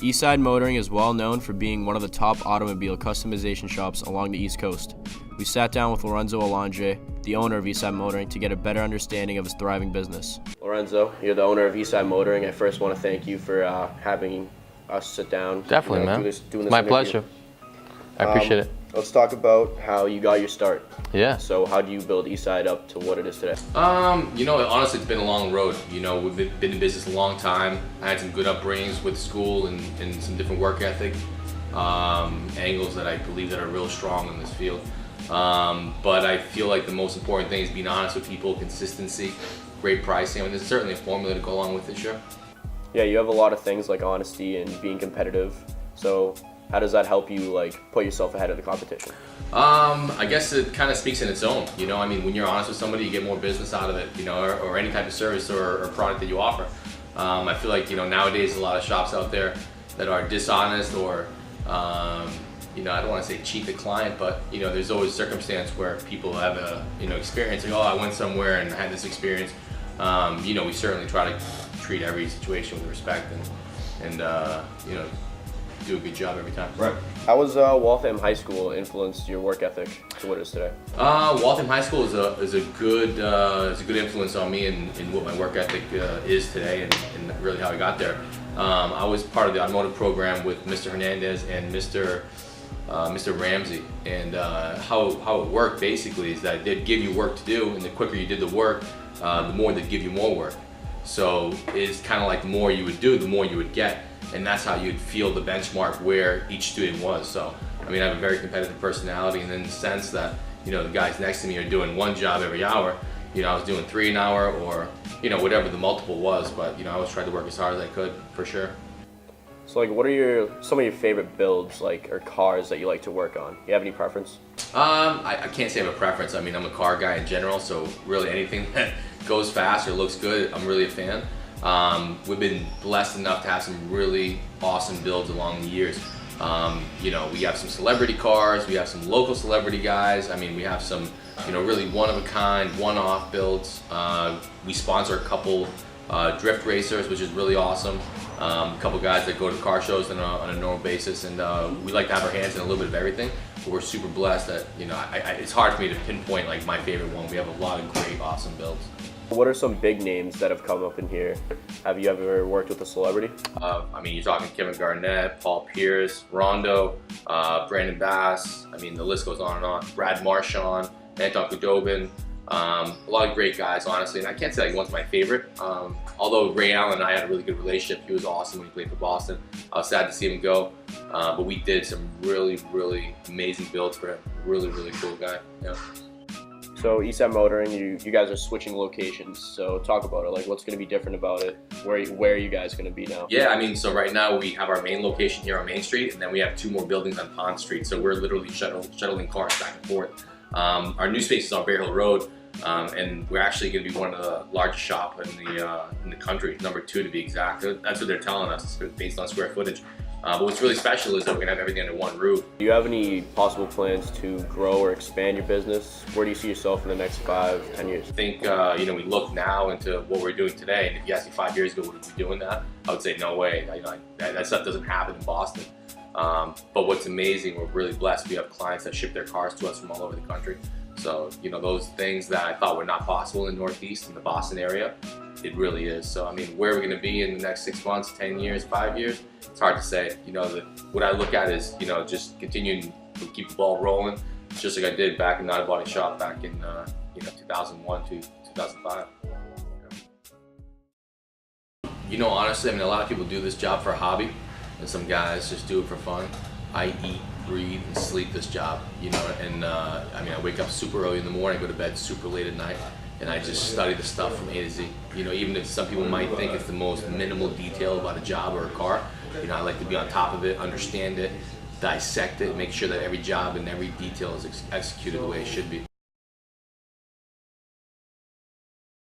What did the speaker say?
Eastside Motoring is well known for being one of the top automobile customization shops along the East Coast. We sat down with Lorenzo Alondre, the owner of Eastside Motoring, to get a better understanding of his thriving business. Lorenzo, you're the owner of Eastside Motoring. I first want to thank you for having us sit down. Definitely, man. Do this My interview. pleasure. I appreciate it. Let's talk about how you got your start. Yeah. So how do you build Eastside up to what it is today? Honestly, it's been a long road. We've been in business a long time. I had some good upbringings with school and some different work ethic angles that I believe that are real strong in this field. But I feel like the most important thing is being honest with people, consistency, great pricing. I mean, there's certainly a formula to go along with this, sure. Yeah, you have a lot of things like honesty and being competitive. So how does that help you put yourself ahead of the competition? I guess it kind of speaks in its own. When you're honest with somebody, you get more business out of it. Or any type of service or product that you offer. I feel like nowadays a lot of shops out there that are dishonest or I don't want to say cheat the client, but there's always circumstance where people have a experience like, oh, I went somewhere and I had this experience. We certainly try to treat every situation with respect and do a good job every time. Right. How has Waltham High School influenced your work ethic to what it is today? Waltham High School is a good influence on me and what my work ethic is today and really how I got there. I was part of the automotive program with Mr. Hernandez and Mr. Ramsey, and how it worked basically is that they'd give you work to do, and the quicker you did the work, the more they'd give you more work. So it's kind of like the more you would do, the more you would get, and that's how you'd feel the benchmark where each student was. So I have a very competitive personality, and in the sense that the guys next to me are doing one job every hour. I was doing 3 an hour, or whatever the multiple was, but I always tried to work as hard as I could, for sure. So what are some of your favorite builds or cars that you like to work on? Do you have any preference? I can't say I have a preference. I'm a car guy in general, so really anything that goes fast or looks good, I'm really a fan. We've been blessed enough to have some really awesome builds along the years. We have some celebrity cars, we have some local celebrity guys. We have some really one-of-a-kind, one-off builds. We sponsor a couple drift racers, which is really awesome. A couple guys that go to car shows on a normal basis, and we like to have our hands in a little bit of everything. But we're super blessed that it's hard for me to pinpoint my favorite one. We have a lot of great, awesome builds. What are some big names that have come up in here? Have you ever worked with a celebrity? You're talking Kevin Garnett, Paul Pierce, Rondo, Brandon Bass. The list goes on and on. Brad Marchand, Anton Khudobin. A lot of great guys, honestly, and I can't say one's my favorite. Although Ray Allen and I had a really good relationship. He was awesome when he played for Boston. I was sad to see him go, but we did some really, really amazing builds for him. Really, really cool guy. Yeah. So Eastside Motoring, you guys are switching locations. So talk about it. What's going to be different about it? Where are you guys going to be now? Yeah, so right now we have our main location here on Main Street, and then we have 2 more buildings on Pond Street. So we're literally shuttling cars back and forth. Our new space is on Bear Hill Road, and we're actually going to be one of the largest shop in the country, number 2 to be exact. That's what they're telling us, based on square footage. But what's really special is that we're going to have everything under one roof. Do you have any possible plans to grow or expand your business? Where do you see yourself in the next 5, 10 years? I think, we look now into what we're doing today, and if you asked me 5 years ago, would we be doing that? I would say no way. That stuff doesn't happen in Boston. But what's amazing, we're really blessed. We have clients that ship their cars to us from all over the country. So, those things that I thought were not possible in the Northeast, in the Boston area, it really is. So, where are we going to be in the next 6 months, 10 years, 5 years? It's hard to say. What I look at is, just continuing to keep the ball rolling, just like I did back in the auto body shop back in, 2001 to 2005. Honestly, a lot of people do this job for a hobby, and some guys just do it for fun. I eat, breathe, and sleep this job, I wake up super early in the morning, go to bed super late at night, and I just study the stuff from A to Z. Even if some people might think it's the most minimal detail about a job or a car, I like to be on top of it, understand it, dissect it, make sure that every job and every detail is executed the way it should be.